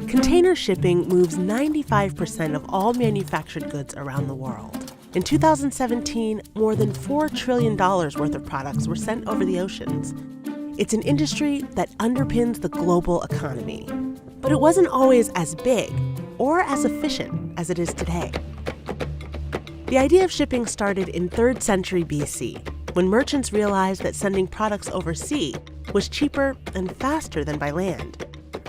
Container shipping moves 95% of all manufactured goods around the world. In 2017, more than $4 trillion worth of products were sent over the oceans. It's an industry that underpins the global economy. But it wasn't always as big or as efficient as it is today. The idea of shipping started in 3rd century BC, when merchants realized that sending products overseas was cheaper and faster than by land.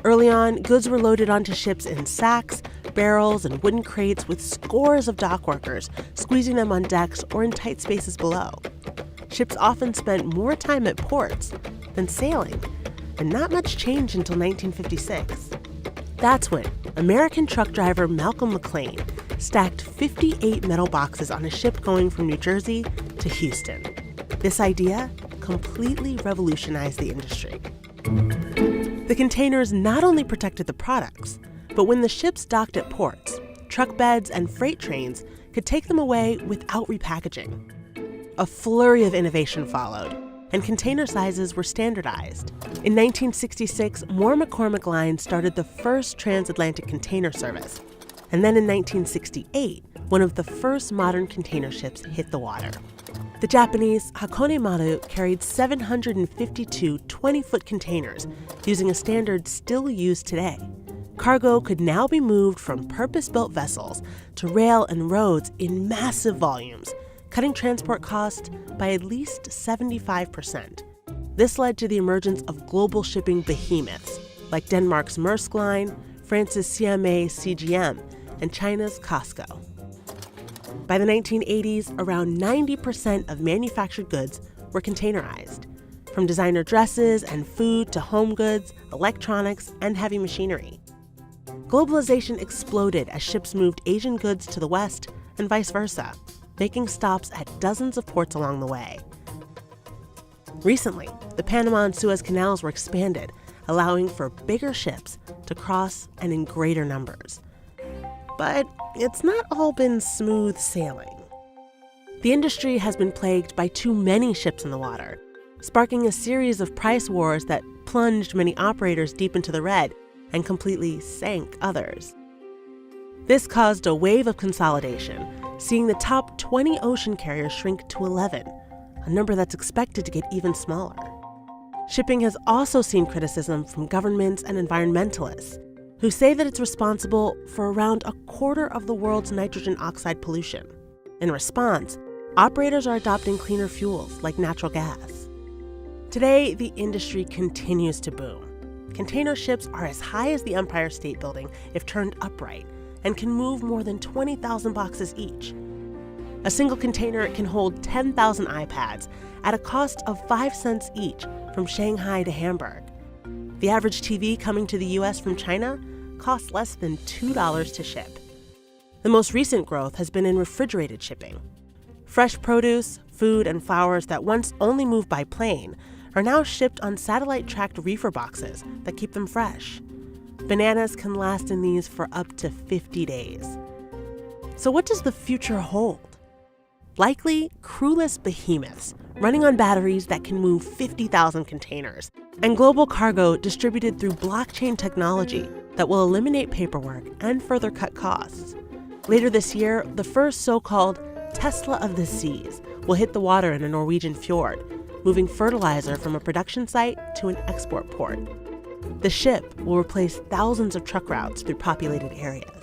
Early on, goods were loaded onto ships in sacks, barrels, and wooden crates with scores of dock workers squeezing them on decks or in tight spaces below. Ships often spent more time at ports than sailing, and not much changed until 1956. That's when American truck driver Malcolm McLean stacked 58 metal boxes on a ship going from New Jersey to Houston. This idea completely revolutionized the industry. The containers not only protected the products, but when the ships docked at ports, truck beds and freight trains could take them away without repackaging. A flurry of innovation followed, and container sizes were standardized. In 1966, Moore-McCormick Line started the first transatlantic container service, and then in 1968, one of the first modern container ships hit the water. The Japanese Hakone Maru carried 752 20-foot containers using a standard still used today. Cargo could now be moved from purpose-built vessels to rail and roads in massive volumes, cutting transport costs by at least 75%. This led to the emergence of global shipping behemoths like Denmark's Maersk Line, France's CMA CGM, and China's COSCO. By the 1980s, around 90% of manufactured goods were containerized, from designer dresses and food to home goods, electronics, and heavy machinery. Globalization exploded as ships moved Asian goods to the West and vice versa, making stops at dozens of ports along the way. Recently, the Panama and Suez Canals were expanded, allowing for bigger ships to cross and in greater numbers. But it's not all been smooth sailing. The industry has been plagued by too many ships in the water, sparking a series of price wars that plunged many operators deep into the red and completely sank others. This caused a wave of consolidation, seeing the top 20 ocean carriers shrink to 11, a number that's expected to get even smaller. Shipping has also seen criticism from governments and environmentalists, who say that it's responsible for around a quarter of the world's nitrogen oxide pollution. In response, operators are adopting cleaner fuels like natural gas. Today, the industry continues to boom. Container ships are as high as the Empire State Building if turned upright and can move more than 20,000 boxes each. A single container can hold 10,000 iPads at a cost of 5 cents each from Shanghai to Hamburg. The average TV coming to the US from China costs less than $2 to ship. The most recent growth has been in refrigerated shipping. Fresh produce, food, and flowers that once only moved by plane are now shipped on satellite-tracked reefer boxes that keep them fresh. Bananas can last in these for up to 50 days. So what does the future hold? Likely crewless behemoths running on batteries that can move 50,000 containers, and global cargo distributed through blockchain technology that will eliminate paperwork and further cut costs. Later this year, the first so-called Tesla of the Seas will hit the water in a Norwegian fjord, moving fertilizer from a production site to an export port. The ship will replace thousands of truck routes through populated areas.